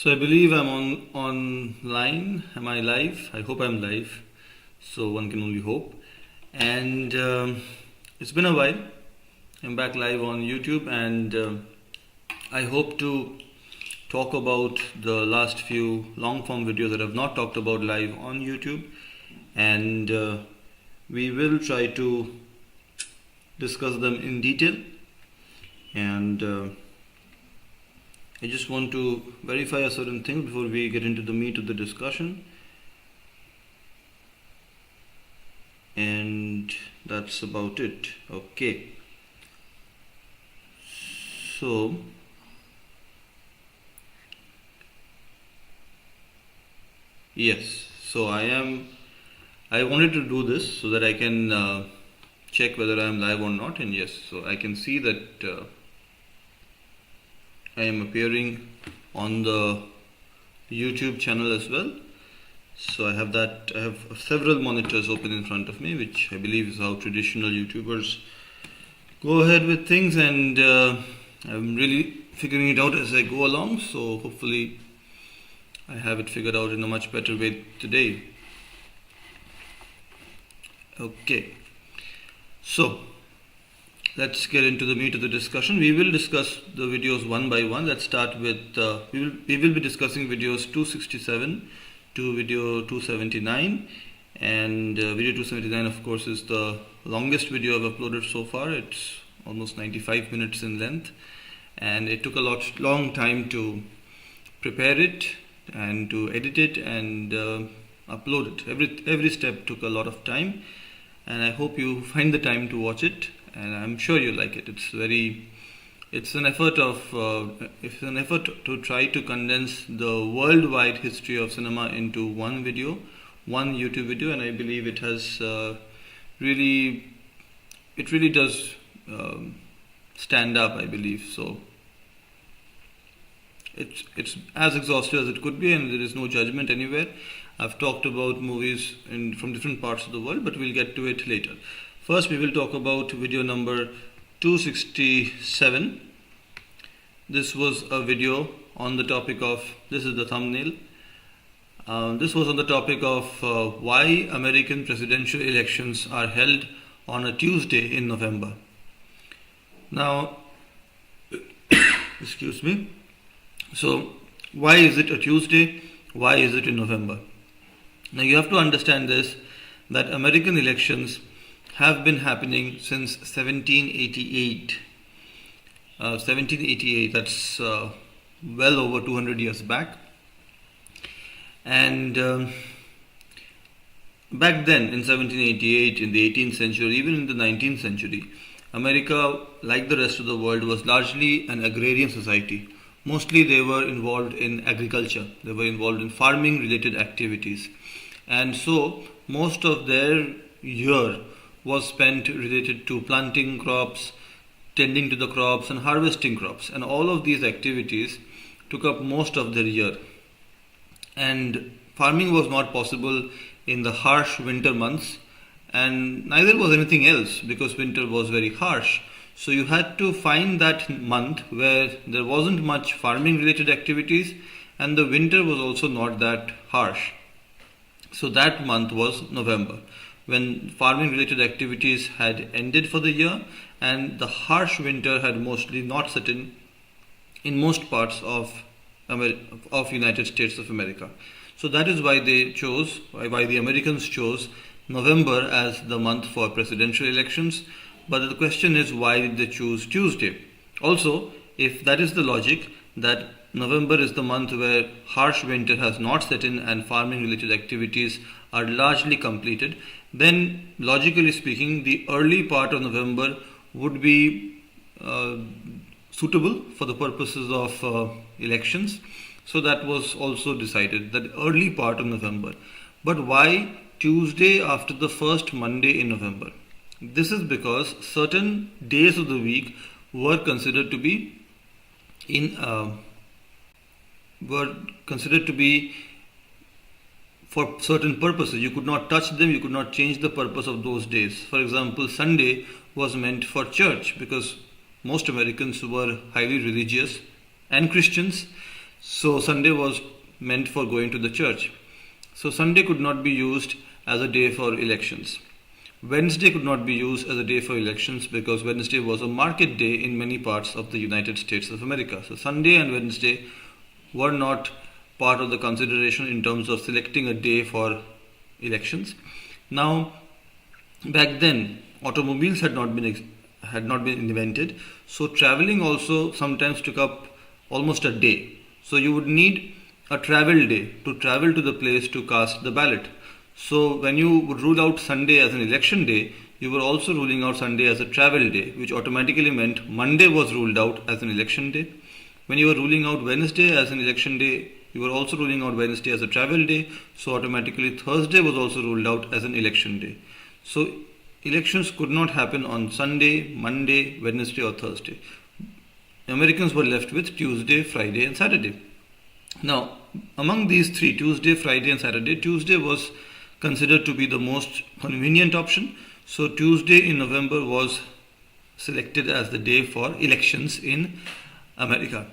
So I believe I'm online. Am I live? I hope I'm live. So one can only hope. And it's been a while. I'm back live on YouTube, and I hope to talk about the last few long form videos that I've not talked about live on YouTube, and we will try to discuss them in detail. And I just want to verify a certain thing before we get into the meat of the discussion. And that's about it. Okay. So, yes. So I wanted to do this so that I can check whether I am live or not. And yes, so I can see that I am appearing on the YouTube channel as well. So I have several monitors open in front of me, which I believe is how traditional YouTubers go ahead with things, and I'm really figuring it out as I go along. So hopefully I have it figured out in a much better way today. Okay, so let's get into the meat of the discussion. We will discuss the videos one by one. Let's start with we will be discussing videos 267 to video 279, and video 279 of course is the longest video I've uploaded so far. It's almost 95 minutes in length, and it took a long time to prepare it and to edit it and upload it. Every step took a lot of time, and I hope you find the time to watch it, and I'm sure you like it. It's an effort to try to condense the worldwide history of cinema into one YouTube video, and I believe it has really does stand up, I believe. So it's as exhaustive as it could be, and there is no judgment anywhere. I've talked about movies from different parts of the world, but we'll get to it later. First, we will talk about video number 267. This was a video on the topic of, this is the thumbnail. This was on the topic of why American presidential elections are held on a Tuesday in November. Now, excuse me. So, why is it a Tuesday? Why is it in November? Now, you have to understand this, that American elections have been happening since 1788. 1788, that's well over 200 years back. And back then, in 1788, in the 18th century, even in the 19th century, America, like the rest of the world, was largely an agrarian society. Mostly they were involved in agriculture. They were involved in farming related activities. And so most of their year was spent related to planting crops, tending to the crops, and harvesting crops. And all of these activities took up most of their year. And farming was not possible in the harsh winter months, and neither was anything else, because winter was very harsh. So you had to find that month where there wasn't much farming related activities, and the winter was also not that harsh. So that month was November, when farming related activities had ended for the year, and the harsh winter had mostly not set in most parts of United States of America. So that is why why the Americans chose November as the month for presidential elections. But the question is, why did they choose Tuesday? Also, if that is the logic, that November is the month where harsh winter has not set in and farming related activities are largely completed, then logically speaking, the early part of November would be suitable for the purposes of elections. So that was also decided, that early part of November. But why Tuesday after the first Monday in November? This is because certain days of the week were considered to be for certain purposes. You could not touch them, you could not change the purpose of those days. For example, Sunday was meant for church, because most Americans were highly religious and Christians. So Sunday was meant for going to the church. So Sunday could not be used as a day for elections. Wednesday could not be used as a day for elections because Wednesday was a market day in many parts of the United States of America. So Sunday and Wednesday were not part of the consideration in terms of selecting a day for elections. Now, back then, automobiles had not been invented, so traveling also sometimes took up almost a day. So you would need a travel day to travel to the place to cast the ballot. So when you would rule out Sunday as an election day, you were also ruling out Sunday as a travel day, which automatically meant Monday was ruled out as an election day. When you were ruling out Wednesday as an election day, you were also ruling out Wednesday as a travel day, so automatically Thursday was also ruled out as an election day. So elections could not happen on Sunday, Monday, Wednesday or Thursday. Americans were left with Tuesday, Friday and Saturday. Now, among these three, Tuesday, Friday and Saturday, Tuesday was considered to be the most convenient option. So Tuesday in November was selected as the day for elections in America.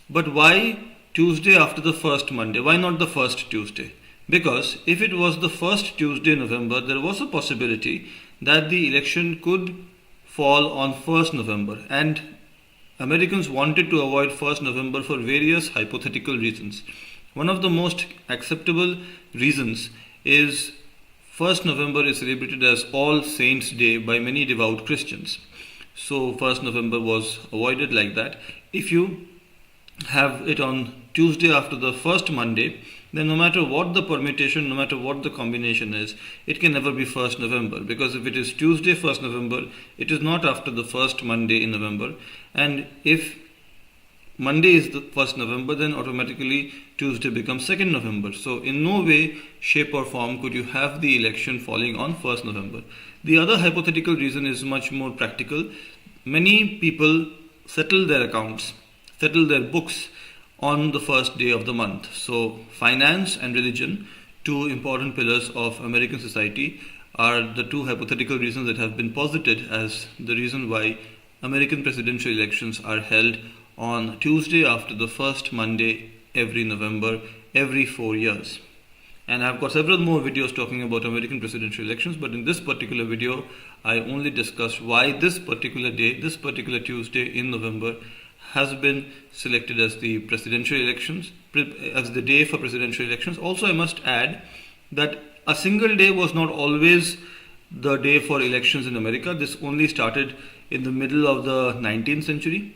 But why Tuesday after the first Monday? Why not the first Tuesday? Because if it was the first Tuesday in November, there was a possibility that the election could fall on 1st November, and Americans wanted to avoid 1st November for various hypothetical reasons. One of the most acceptable reasons is 1st November is celebrated as All Saints' Day by many devout Christians. So 1st November was avoided like that. If you have it on Tuesday after the first Monday, then no matter what the permutation, no matter what the combination is, it can never be 1st November, because if it is Tuesday 1st November, it is not after the first Monday in November, and if Monday is the 1st November, then automatically Tuesday becomes 2nd November. So in no way, shape or form could you have the election falling on 1st November. The other hypothetical reason is much more practical. Many people settle their accounts, settle their books on the first day of the month. So finance and religion, two important pillars of American society, are the two hypothetical reasons that have been posited as the reason why American presidential elections are held on Tuesday after the first Monday every November, every 4 years. And I've got several more videos talking about American presidential elections, but in this particular video, I only discussed why this particular day, this particular Tuesday in November, has been selected as the presidential elections, as the day for presidential elections. Also, I must add that a single day was not always the day for elections in America. This only started in the middle of the 19th century,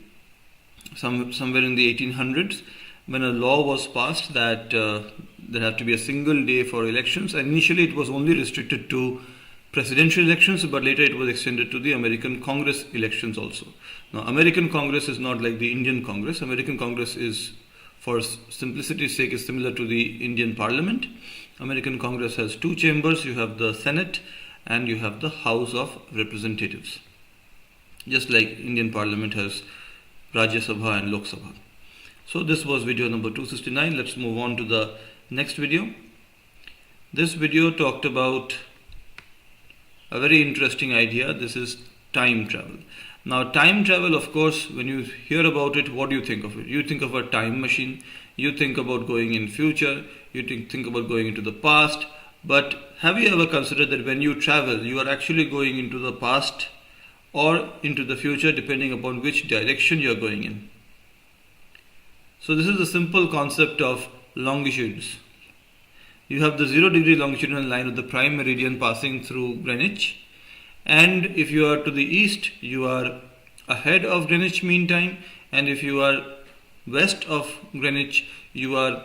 somewhere in the 1800s, when a law was passed that there had to be a single day for elections. And initially it was only restricted to presidential elections, but later it was extended to the American Congress elections also. Now, American Congress is not like the Indian Congress. American Congress is, for simplicity's sake, is similar to the Indian Parliament. American Congress has two chambers. You have the Senate and you have the House of Representatives. Just like Indian Parliament has Rajya Sabha and Lok Sabha. So this was video number 269. Let's move on to the next video. This video talked about a very interesting idea. This is time travel. Now, time travel, of course, when you hear about it, what do you think of it? You think of a time machine, you think about going in future, you think about going into the past. But have you ever considered that when you travel, you are actually going into the past or into the future, depending upon which direction you are going in? So this is the simple concept of longitudes. You have the 0-degree longitudinal line of the prime meridian passing through Greenwich, and if you are to the east, you are ahead of Greenwich Mean Time, and if you are west of Greenwich, you are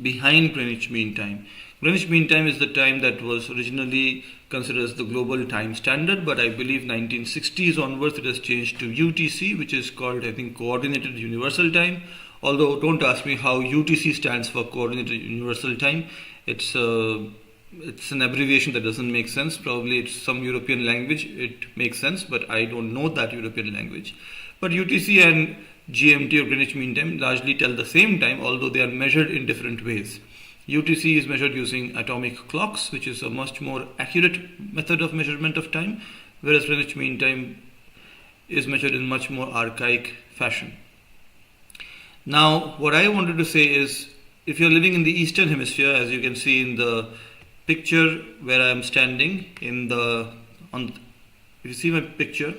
behind Greenwich Mean Time. Greenwich Mean Time is the time that was originally considered as the global time standard, but I believe 1960s onwards it has changed to UTC, which is called, I think, Coordinated Universal Time. Although don't ask me how UTC stands for Coordinated Universal Time. It's an abbreviation that doesn't make sense. Probably it's some European language. It makes sense, but I don't know that European language. But UTC and GMT, or Greenwich Mean Time, largely tell the same time, although they are measured in different ways. UTC is measured using atomic clocks, which is a much more accurate method of measurement of time, whereas Greenwich Mean Time is measured in much more archaic fashion. Now, what I wanted to say is, if you're living in the eastern hemisphere, as you can see in the picture where I am standing if you see my picture,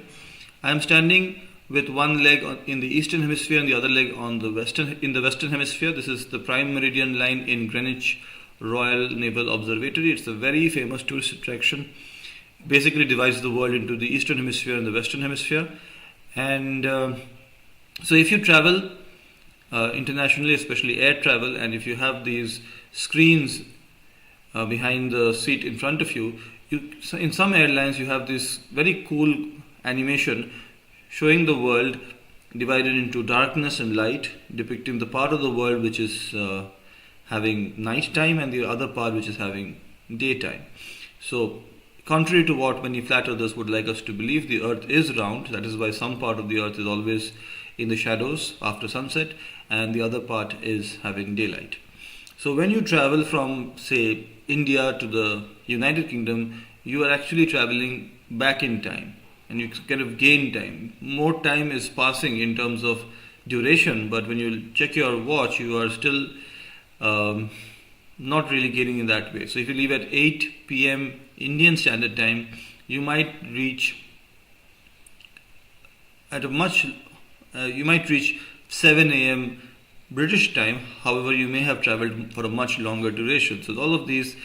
I am standing with one leg in the eastern hemisphere and the other leg on the western hemisphere. This is the prime meridian line in Greenwich Royal Naval Observatory. It's a very famous tourist attraction. Basically divides the world into the eastern hemisphere and the western hemisphere. And so if you travel internationally, especially air travel, and if you have these screens behind the seat in front of you, in some airlines you have this very cool animation showing the world divided into darkness and light, depicting the part of the world which is having night time and the other part which is having daytime. So contrary to what many flat earthers would like us to believe, the earth is round. That is why some part of the earth is always in the shadows after sunset and the other part is having daylight. So when you travel from, say, India to the United Kingdom, you are actually traveling back in time and you kind of gain time. More time is passing in terms of duration, but when you check your watch, you are still not really gaining in that way. So if you leave at 8 p.m. Indian Standard Time, you might reach at you might reach 7 a.m. British time. However, you may have traveled for a much longer duration. So all of these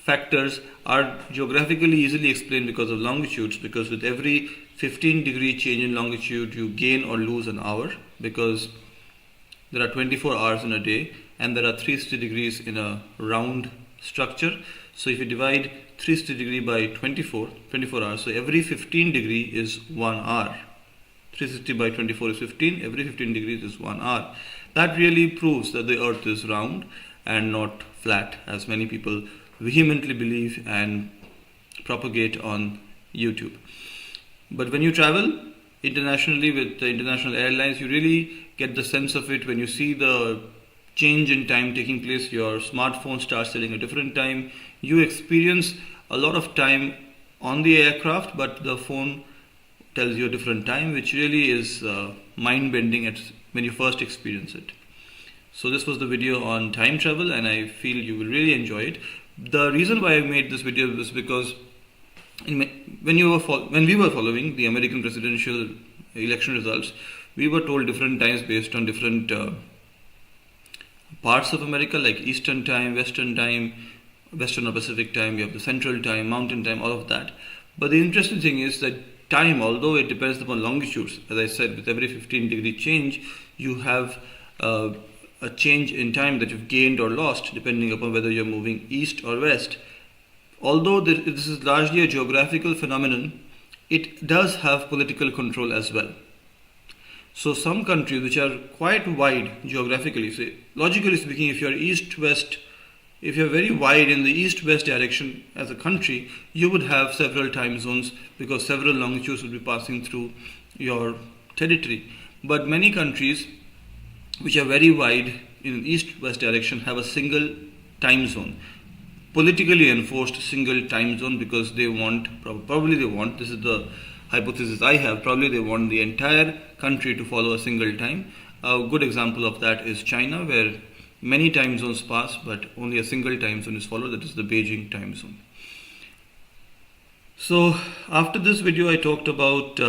factors are geographically easily explained because of longitudes, because with every 15-degree change in longitude, you gain or lose an hour, because there are 24 hours in a day and there are 360 degrees in a round structure. So if you divide 360 degree by 24 hours, so every 15 degree is 1 hour. 360 by 24 is 15, every 15 degrees is 1 hour. That really proves that the earth is round and not flat, as many people vehemently believe and propagate on YouTube. But when you travel internationally with the international airlines, you really get the sense of it when you see the change in time taking place. Your smartphone starts telling a different time. You experience a lot of time on the aircraft, but the phone tells you a different time, which really is mind-bending when you first experience it. So this was the video on time travel, and I feel you will really enjoy it. The reason why I made this video was because when we were following the American presidential election results, we were told different times based on different parts of America, like Eastern time, Western or Pacific time, we have the Central time, Mountain time, all of that. But the interesting thing is that time, although it depends upon longitudes, as I said, with every 15-degree change, you have a change in time that you've gained or lost depending upon whether you're moving east or west. Although this is largely a geographical phenomenon, it does have political control as well. So some countries which are quite wide geographically, say, logically speaking, if you're very wide in the east-west direction as a country, you would have several time zones because several longitudes would be passing through your territory. But many countries which are very wide in east-west direction have a single time zone, politically enforced single time zone, because they want, this is the hypothesis I have, probably they want the entire country to follow a single time. A good example of that is China, where many time zones pass, but only a single time zone is followed, that is the Beijing time zone. So after this video, I talked about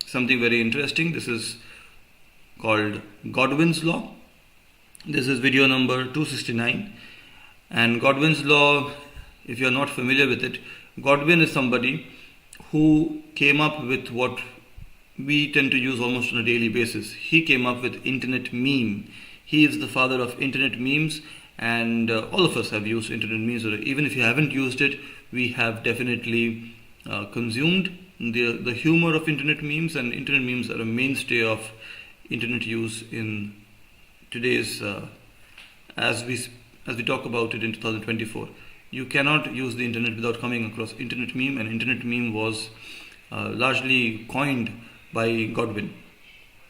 something very interesting. This is called Godwin's Law. This is video number 269. And Godwin's Law, if you are not familiar with it, Godwin is somebody who came up with what we tend to use almost on a daily basis. He came up with internet meme. He is the father of internet memes, and all of us have used internet memes, or even if you haven't used it, we have definitely consumed the humor of internet memes, and internet memes are a mainstay of internet use in today's as we talk about it in 2024. You cannot use the internet without coming across internet meme, and internet meme was largely coined by Godwin.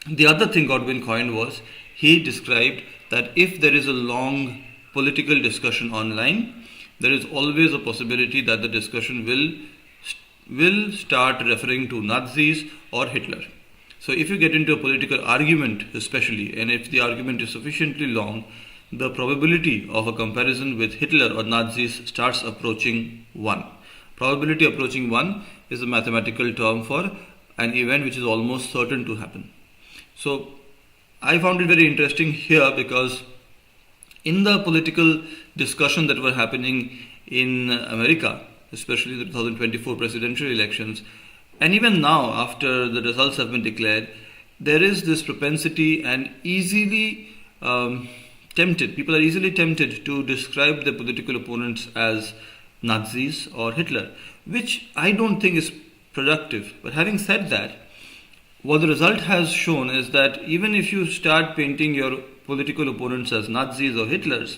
The other thing Godwin coined was, he described that if there is a long political discussion online, there is always a possibility that the discussion will start referring to Nazis or Hitler. So if you get into a political argument, especially, and if the argument is sufficiently long, the probability of a comparison with Hitler or Nazis starts approaching 1. Probability approaching 1 is a mathematical term for an event which is almost certain to happen. So I found it very interesting here because in the political discussion that were happening in America, especially the 2024 presidential elections, and even now after the results have been declared, there is this propensity and people are easily tempted to describe their political opponents as Nazis or Hitler, which I don't think is productive. But having said that, what the result has shown is that even if you start painting your political opponents as Nazis or Hitlers,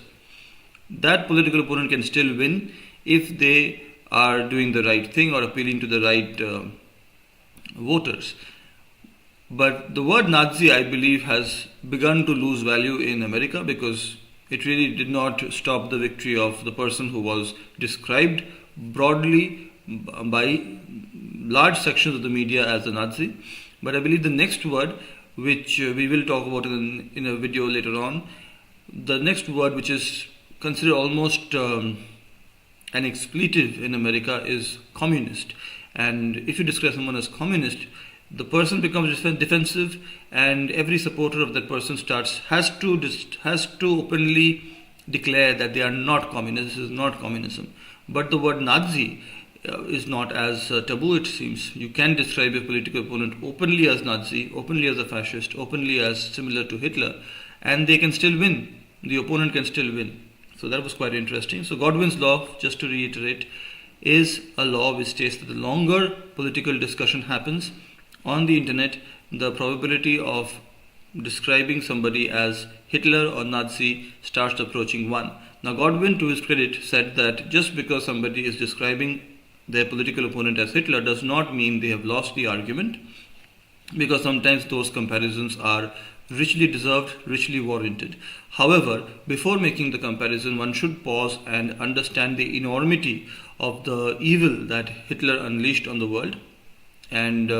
that political opponent can still win if they are doing the right thing or appealing to the right voters. But the word Nazi, I believe, has begun to lose value in America because it really did not stop the victory of the person who was described broadly by large sections of the media as a Nazi. But I believe the next word, which we will talk about in a video later on, the next word which is considered almost an expletive in America is communist. And if you describe someone as communist, the person becomes defensive, and every supporter of that person has to openly declare that they are not communists. This is not communism. But the word Nazi is not as taboo, it seems. You can describe a political opponent openly as Nazi, openly as a fascist, openly as similar to Hitler, and they can still win. The opponent can still win. So that was quite interesting. So Godwin's law, just to reiterate, is a law which states that the longer political discussion happens on the internet, the probability of describing somebody as Hitler or Nazi starts approaching 1. Now Godwin, to his credit, said that just because somebody is describing their political opponent as Hitler does not mean they have lost the argument, because sometimes those comparisons are richly deserved, richly warranted. However, before making the comparison, one should pause and understand the enormity of the evil that Hitler unleashed on the world, and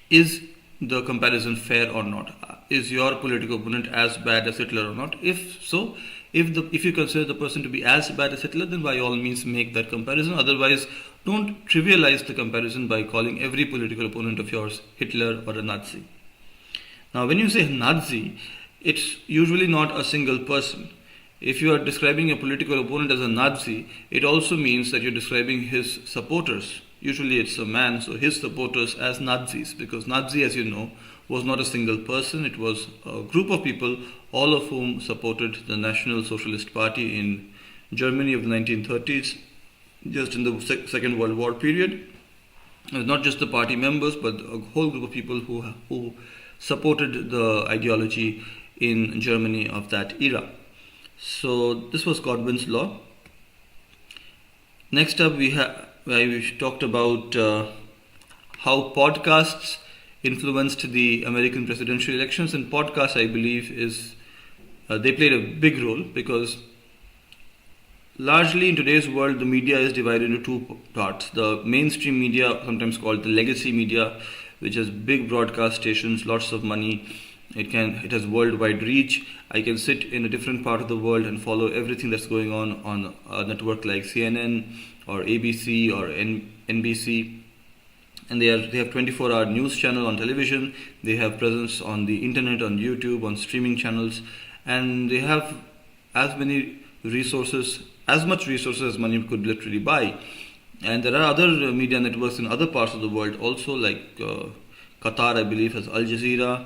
is the comparison fair or not? Is your political opponent as bad as Hitler or not? If so, if you consider the person to be as bad as Hitler, then by all means make that comparison. Otherwise, don't trivialize the comparison by calling every political opponent of yours Hitler or a Nazi. Now, when you say Nazi, it's usually not a single person. If you are describing a political opponent as a Nazi, it also means that you're describing his supporters. Usually it's a man, so his supporters as Nazis, because Nazi, as you know, was not a single person. It was a group of people, all of whom supported the National Socialist Party in Germany of the 1930s, just in the Second World War period. It was not just the party members, but a whole group of people who supported the ideology in Germany of that era. So this was Godwin's law. Next up, we talked about how podcasts influenced the American presidential elections, and podcasts, I believe, they played a big role because largely in today's world the media is divided into two parts. The mainstream media, sometimes called the legacy media, which has big broadcast stations, lots of money. It has worldwide reach. I can sit in a different part of the world and follow everything that's going on a network like CNN or ABC or NBC. And they have 24-hour news channel on television. They have presence on the internet, on YouTube, on streaming channels, and they have as much resources as money could literally buy. And there are other media networks in other parts of the world also, like Qatar, I believe, has Al Jazeera.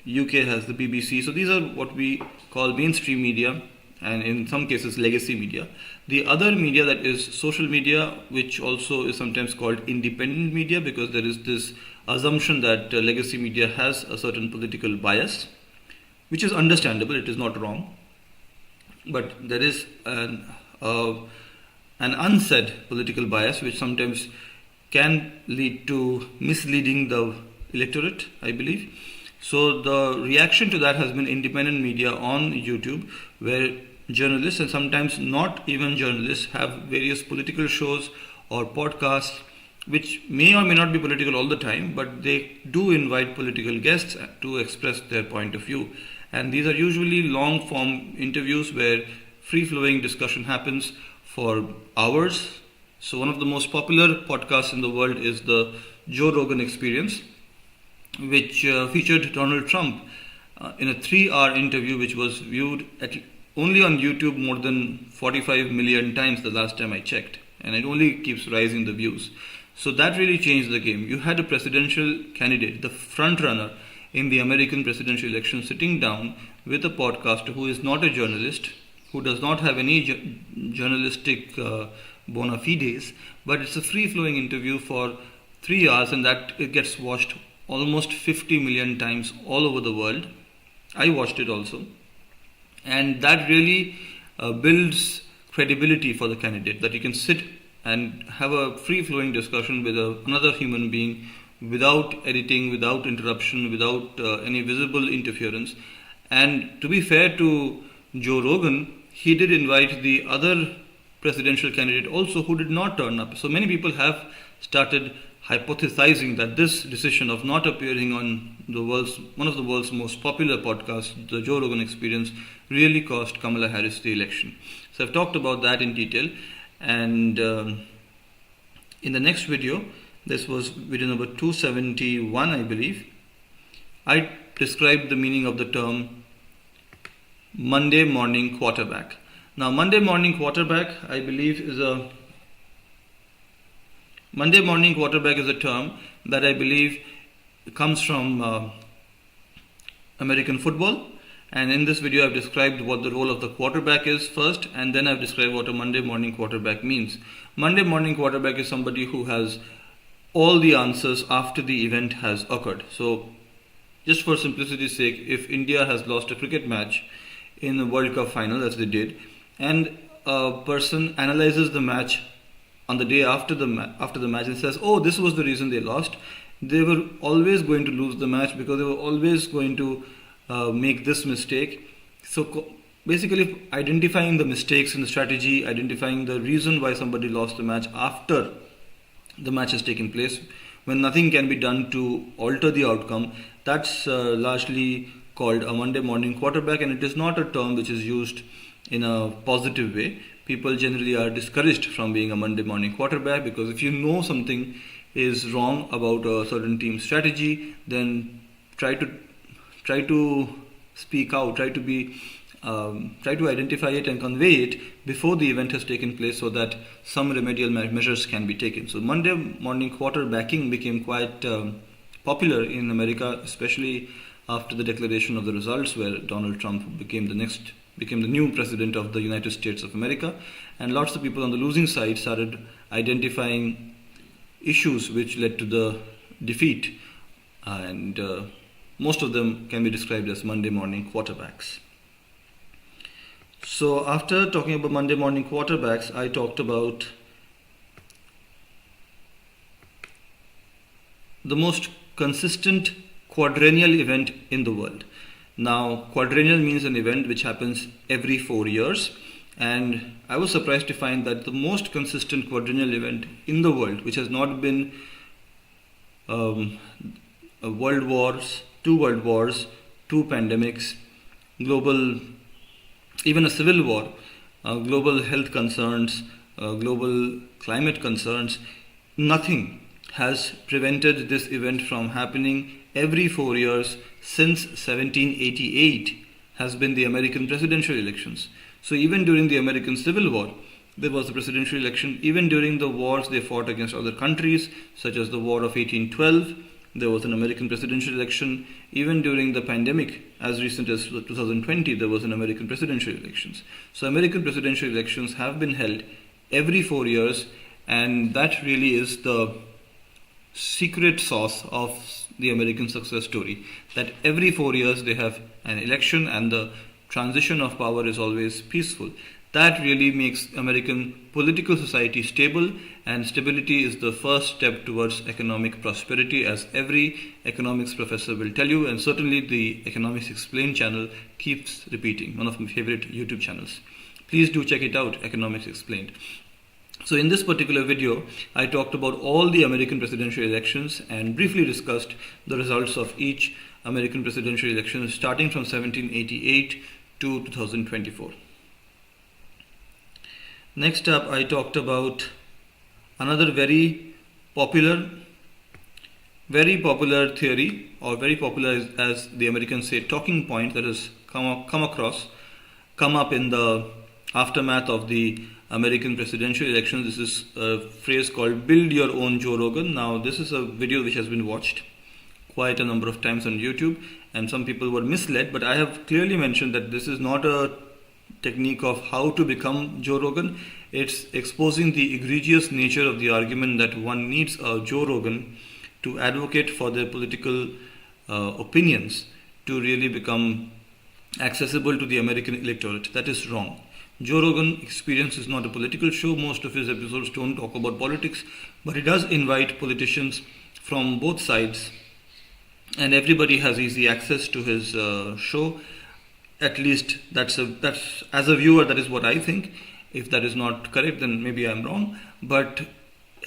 UK has the BBC. So these are what we call mainstream media, and in some cases legacy media. The other media, that is social media, which also is sometimes called independent media, because there is this assumption that legacy media has a certain political bias, which is understandable, it is not wrong. But there is an unsaid political bias which sometimes can lead to misleading the electorate, I believe. So the reaction to that has been independent media on YouTube, where journalists, and sometimes not even journalists, have various political shows or podcasts which may or may not be political all the time, but they do invite political guests to express their point of view. And these are usually long form interviews where free flowing discussion happens for hours. So, one of the most popular podcasts in the world is the Joe Rogan Experience, which featured Donald Trump in a 3-hour interview, which was viewed only on YouTube more than 45 million times the last time I checked, and it only keeps rising the views. So that really changed the game. You had a presidential candidate, the front runner in the American presidential election, sitting down with a podcaster who is not a journalist, who does not have any journalistic bona fides, but it's a free-flowing interview for 3 hours, and that it gets watched almost 50 million times all over the world. I watched it also, and that really builds credibility for the candidate, that you can sit and have a free-flowing discussion with another human being without editing, without interruption, without any visible interference. And to be fair to Joe Rogan, he did invite the other presidential candidate also who did not turn up. So many people have started hypothesizing that this decision of not appearing on one of the world's most popular podcasts, the Joe Rogan Experience, really cost Kamala Harris the election. So I've talked about that in detail, and in the next video, this was video number 271, I believe, I described the meaning of the term Monday morning quarterback. Now, Monday morning quarterback, I believe, is a term that I believe comes from American football. And in this video, I've described what the role of the quarterback is first, and then I've described what a Monday morning quarterback means. Monday morning quarterback is somebody who has all the answers after the event has occurred. So, just for simplicity's sake, if India has lost a cricket match in the World Cup final, as they did, and a person analyzes the match on the day after the match and says, oh, this was the reason they lost, they were always going to lose the match because they were always going to make this mistake. So basically identifying the mistakes in the strategy, identifying the reason why somebody lost the match after the match has taken place, when nothing can be done to alter the outcome, that's largely called a Monday morning quarterback, and it is not a term which is used in a positive way. People generally are discouraged from being a Monday morning quarterback, because if you know something is wrong about a certain team strategy, then try to speak out, try to identify it and convey it before the event has taken place, so that some remedial measures can be taken. So Monday morning quarterbacking became quite popular in America, especially after the declaration of the results, where Donald Trump became the new president of the United States of America, and lots of people on the losing side started identifying issues which led to the defeat, and most of them can be described as Monday morning quarterbacks. So after talking about Monday morning quarterbacks, I talked about the most consistent quadrennial event in the world. Now, quadrennial means an event which happens every 4 years, and I was surprised to find that the most consistent quadrennial event in the world, which has not been world wars, 2 world wars, 2 pandemics, even a civil war, global health concerns, global climate concerns, nothing has prevented this event from happening every 4 years since 1788 has been the American presidential elections. So even during the American Civil War, there was a presidential election. Even during the wars they fought against other countries, such as the War of 1812, there was an American presidential election. Even during the pandemic, as recent as 2020, there was an American presidential elections. So American presidential elections have been held every 4 years, and that really is the secret sauce of the American success story, that every 4 years they have an election and the transition of power is always peaceful. That really makes American political society stable, and stability is the first step towards economic prosperity, as every economics professor will tell you, and certainly the Economics Explained channel keeps repeating, one of my favorite YouTube channels. Please do check it out, Economics Explained. So in this particular video, I talked about all the American presidential elections and briefly discussed the results of each American presidential election starting from 1788 to 2024. Next up, I talked about another very popular theory, or very popular as the Americans say, talking point that has come up in the aftermath of the American presidential elections. This is a phrase called "build your own Joe Rogan." Now, this is a video which has been watched quite a number of times on YouTube, and some people were misled, but I have clearly mentioned that this is not a technique of how to become Joe Rogan. It's exposing the egregious nature of the argument that one needs a Joe Rogan to advocate for their political opinions to really become accessible to the American electorate. That is wrong. Joe Rogan Experience is not a political show. Most of his episodes don't talk about politics, but he does invite politicians from both sides, and everybody has easy access to his show. At least that's as a viewer, that is what I think. If that is not correct, then maybe I'm wrong. But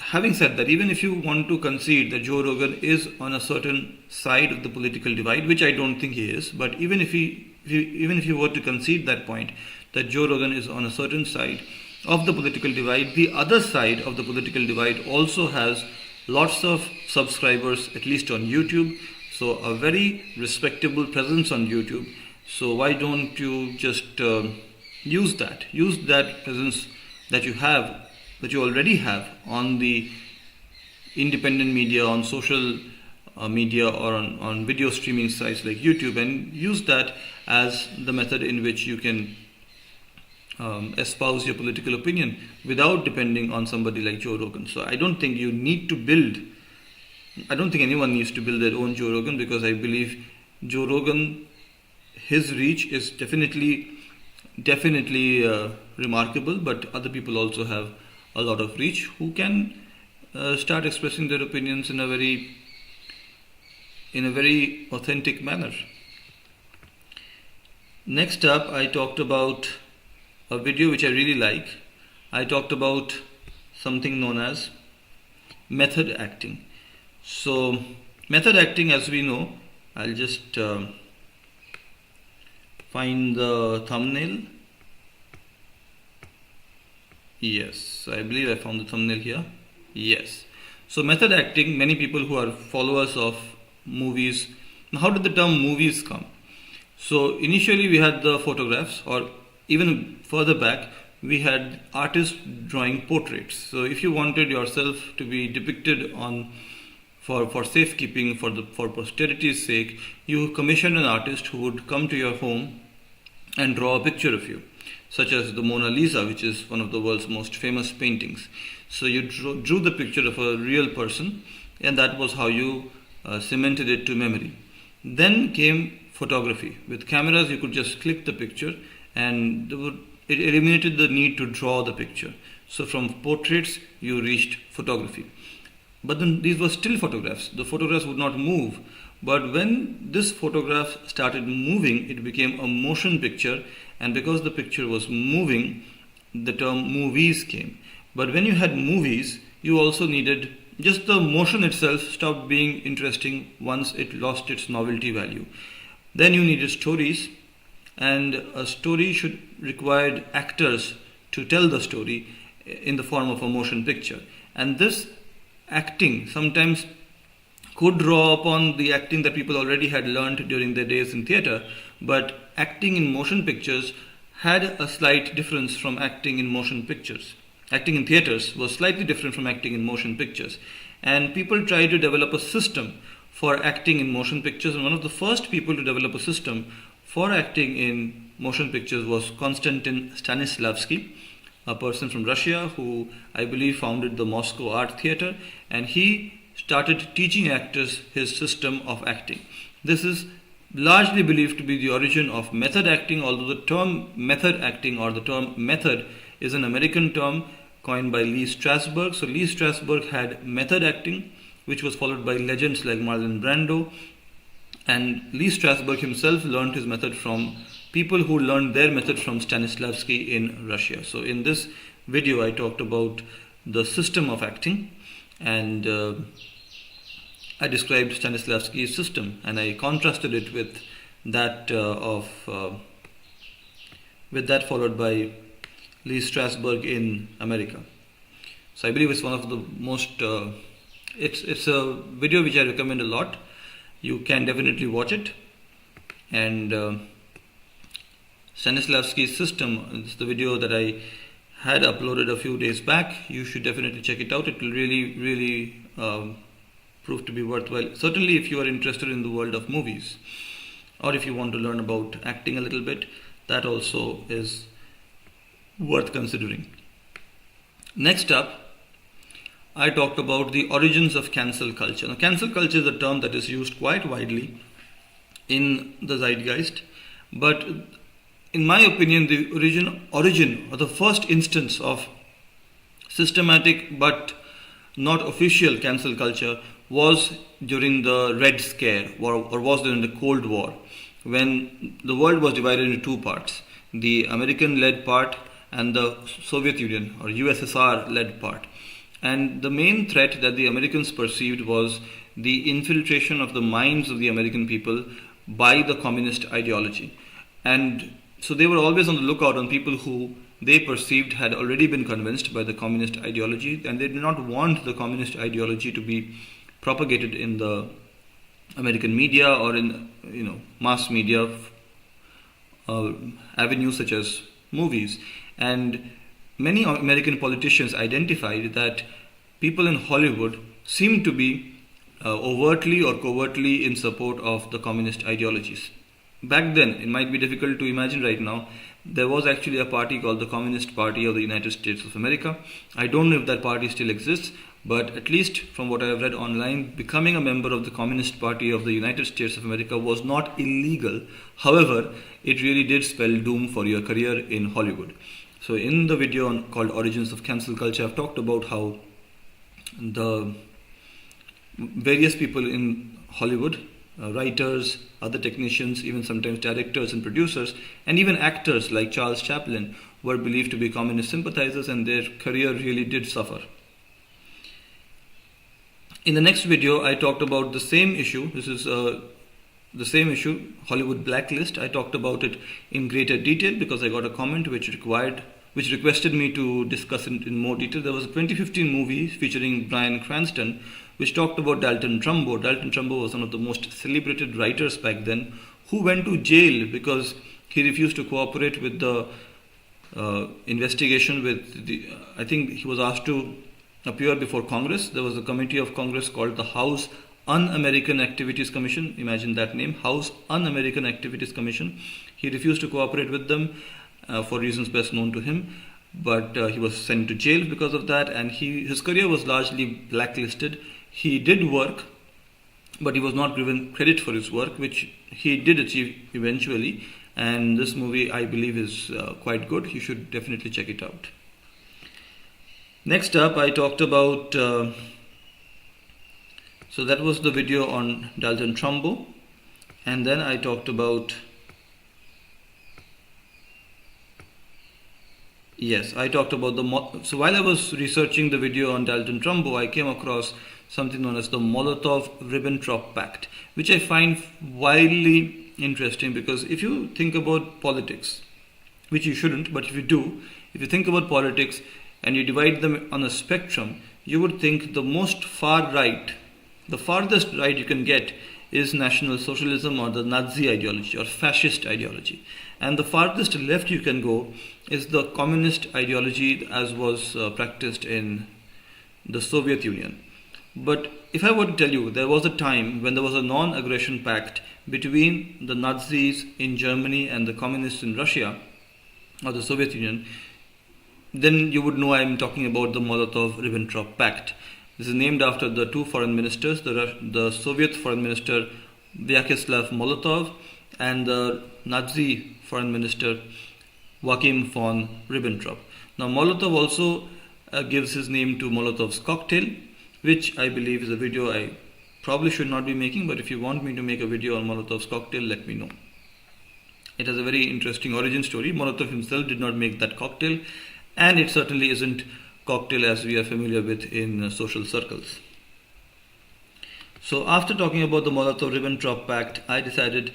having said that, even if you want to concede that Joe Rogan is on a certain side of the political divide, which I don't think he is, but even if you were to concede that point, that Joe Rogan is on a certain side of the political divide, the other side of the political divide also has lots of subscribers, at least on YouTube. So a very respectable presence on YouTube. So why don't you just use that presence that you already have on the independent media, on social media, or on video streaming sites like YouTube, and use that as the method in which you can espouse your political opinion without depending on somebody like Joe Rogan. So I don't think anyone needs to build their own Joe Rogan, because I believe Joe Rogan, his reach is definitely remarkable, but other people also have a lot of reach who can start expressing their opinions in a very authentic manner. Next up, I talked about a video which I really like. I talked about something known as method acting. So method acting, as we know, I'll just find the thumbnail. Yes, I believe I found the thumbnail here. Yes. So method acting, many people who are followers of movies. Now, how did the term movies come? So initially we had the photographs, or even further back, we had artists drawing portraits. So if you wanted yourself to be depicted for safekeeping, for posterity's sake, you commissioned an artist who would come to your home and draw a picture of you, such as the Mona Lisa, which is one of the world's most famous paintings. So you drew the picture of a real person, and that was how you cemented it to memory. Then came photography. With cameras, you could just click the picture, and it eliminated the need to draw the picture. So from portraits, you reached photography. But then these were still photographs. The photographs would not move. But when this photograph started moving, it became a motion picture. And because the picture was moving, the term movies came. But when you had movies, you also needed, just the motion itself stopped being interesting once it lost its novelty value. Then you needed stories, and a story should require actors to tell the story in the form of a motion picture. And this acting sometimes could draw upon the acting that people already had learned during their days in theatre, but acting in motion pictures had a slight difference from acting in motion pictures. Acting in theatres was slightly different from acting in motion pictures, and people tried to develop a system for acting in motion pictures, and one of the first people to develop a system for acting in motion pictures was Konstantin Stanislavski, a person from Russia who I believe founded the Moscow Art Theatre, and he started teaching actors his system of acting. This is largely believed to be the origin of method acting, although the term method acting or the term method is an American term coined by Lee Strasberg. So Lee Strasberg had method acting, which was followed by legends like Marlon Brando, and Lee Strasberg himself learned his method from people who learned their method from Stanislavski in Russia. So in this video I talked about the system of acting, and I described Stanislavski's system, and I contrasted it with that followed by Lee Strasberg in America. So I believe it's one of the most. It's a video which I recommend a lot. You can definitely watch it, and Stanislavski's system is the video that I had uploaded a few days back. You should definitely check it out. It will really prove to be worthwhile. Certainly, if you are interested in the world of movies, or if you want to learn about acting a little bit, that also is worth considering. Next up, I talked about the origins of cancel culture. Now, cancel culture is a term that is used quite widely in the zeitgeist, but in my opinion, the origin or the first instance of systematic but not official cancel culture was during the Red Scare, or was during the Cold War, when the world was divided into two parts, the American-led part and the Soviet Union or USSR-led part. And the main threat that the Americans perceived was the infiltration of the minds of the American people by the communist ideology. And so they were always on the lookout on people who they perceived had already been convinced by the communist ideology, and they did not want the communist ideology to be propagated in the American media or in mass media avenues such as movies. And many American politicians identified that people in Hollywood seemed to be overtly or covertly in support of the communist ideologies. Back then, it might be difficult to imagine right now, there was actually a party called the Communist Party of the United States of America. I don't know if that party still exists, but at least from what I have read online, becoming a member of the Communist Party of the United States of America was not illegal. However, it really did spell doom for your career in Hollywood. So in the video called Origins of Cancel Culture, I've talked about how the various people in Hollywood, writers, other technicians, even sometimes directors and producers, and even actors like Charles Chaplin were believed to be communist sympathizers, and their career really did suffer. In the next video, I talked about the same issue. This is the same issue, Hollywood Blacklist. I talked about it in greater detail because I got a comment which requested me to discuss it in more detail. There was a 2015 movie featuring Bryan Cranston which talked about Dalton Trumbo. Dalton Trumbo was one of the most celebrated writers back then, who went to jail because he refused to cooperate with the investigation I think he was asked to appear before Congress. There was a committee of Congress called the House Un-American Activities Commission. Imagine that name, House Un-American Activities Commission. He refused to cooperate with them for reasons best known to him, but he was sent to jail because of that, and his career was largely blacklisted. He did work, but he was not given credit for his work, which he did achieve eventually, and this movie I believe is quite good. You should definitely check it out. Next up, I talked about so that was the video on Dalton Trumbo, and then I talked about so while I was researching the video on Dalton Trumbo, I came across something known as the Molotov-Ribbentrop Pact, which I find wildly interesting because if you think about politics, which you shouldn't, but if you think about politics and you divide them on a spectrum, you would think the most far right, the farthest right you can get is National Socialism or the Nazi ideology or fascist ideology. And the farthest left you can go is the communist ideology as was practiced in the Soviet Union. But if I were to tell you there was a time when there was a non-aggression pact between the Nazis in Germany and the communists in Russia or the Soviet Union, then you would know I am talking about the Molotov-Ribbentrop Pact. This is named after the two foreign ministers, the Soviet foreign minister Vyacheslav Molotov and the Nazi foreign minister Joachim von Ribbentrop. Now Molotov also gives his name to Molotov's cocktail, which I believe is a video I probably should not be making, but if you want me to make a video on Molotov's cocktail, let me know. It has a very interesting origin story. Molotov himself did not make that cocktail, and it certainly isn't cocktail as we are familiar with in social circles. So after talking about the Molotov-Ribbentrop Pact, I decided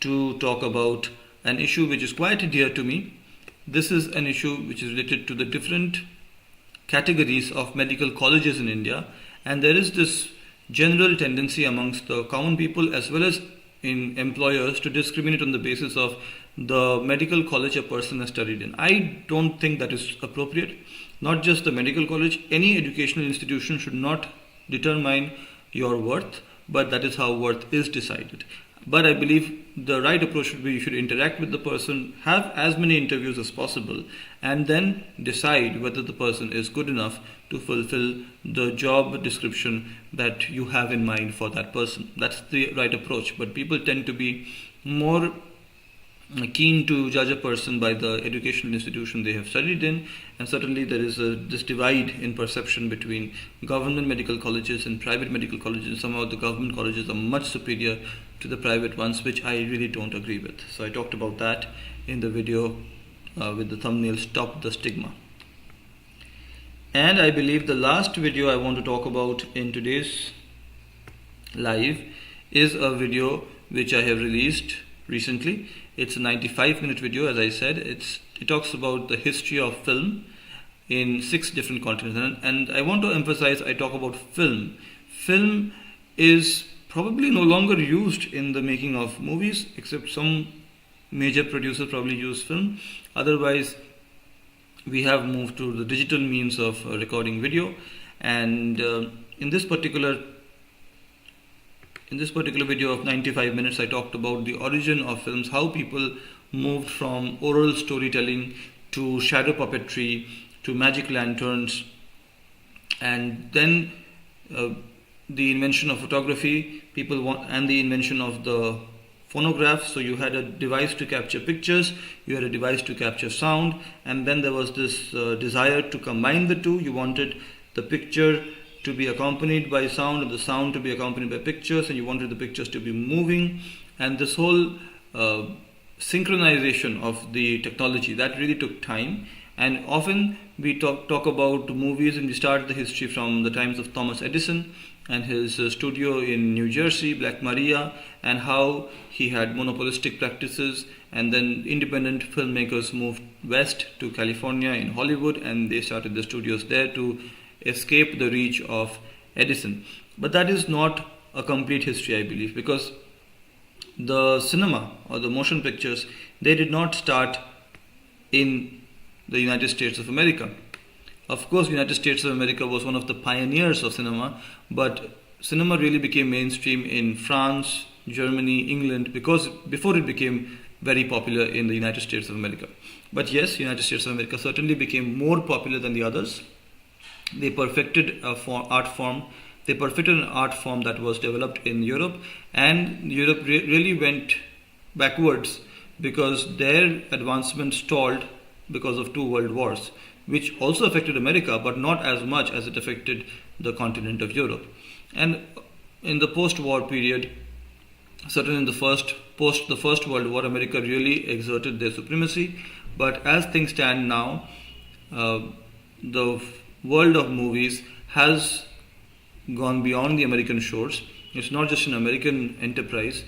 to talk about an issue which is quite dear to me. This is an issue which is related to the different categories of medical colleges in India, and there is this general tendency amongst the common people as well as in employers to discriminate on the basis of the medical college a person has studied in. I don't think that is appropriate. Not just the medical college, any educational institution should not determine your worth, but that is how worth is decided. But I believe the right approach should be you should interact with the person, have as many interviews as possible, and then decide whether the person is good enough to fulfill the job description that you have in mind for that person. That's the right approach. But people tend to be more keen to judge a person by the educational institution they have studied in, and certainly there is this divide in perception between government medical colleges and private medical colleges. Somehow the government colleges are much superior to the private ones, which I really don't agree with. So I talked about that in the video with the thumbnail "Stop the Stigma." And I believe the last video I want to talk about in today's live is a video which I have released recently. It's a 95-minute video, as I said. It talks about the history of film in 6 different continents. And I want to emphasize, I talk about film. Film is probably no longer used in the making of movies, except some major producers probably use film. Otherwise, we have moved to the digital means of recording video. And in this particular video of 95 minutes, I talked about the origin of films, how people moved from oral storytelling to shadow puppetry to magic lanterns, and then the invention of photography, and the invention of the phonograph. So you had a device to capture pictures, you had a device to capture sound, and then there was this desire to combine the two. You wanted the picture to be accompanied by sound and the sound to be accompanied by pictures, and you wanted the pictures to be moving, and this whole synchronization of the technology, that really took time. And often we talk about movies, and we start the history from the times of Thomas Edison and his studio in New Jersey, Black Maria, and how he had monopolistic practices, and then independent filmmakers moved west to California in Hollywood, and they started the studios there to escape the reach of Edison. But that is not a complete history, I believe, because the cinema or the motion pictures, they did not start in the United States of America. Of course, the United States of America was one of the pioneers of cinema, but cinema really became mainstream in France, Germany, England, because before it became very popular in the United States of America. But yes, United States of America certainly became more popular than the others. They perfected an art form that was developed in Europe, and Europe really went backwards because their advancement stalled because of 2 world wars, which also affected America, but not as much as it affected the continent of Europe. And in the post-war period, certainly in the First World War, America really exerted their supremacy. But as things stand now, the world of movies has gone beyond the American shores. It's not just an American enterprise.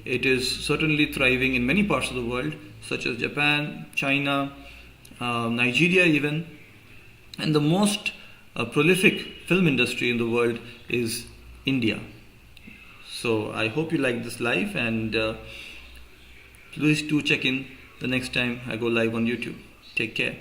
It is certainly thriving in many parts of the world, such as Japan, China, Nigeria even. And the most prolific film industry in the world is India. So I hope you like this live, and please do check in the next time I go live on YouTube. Take care.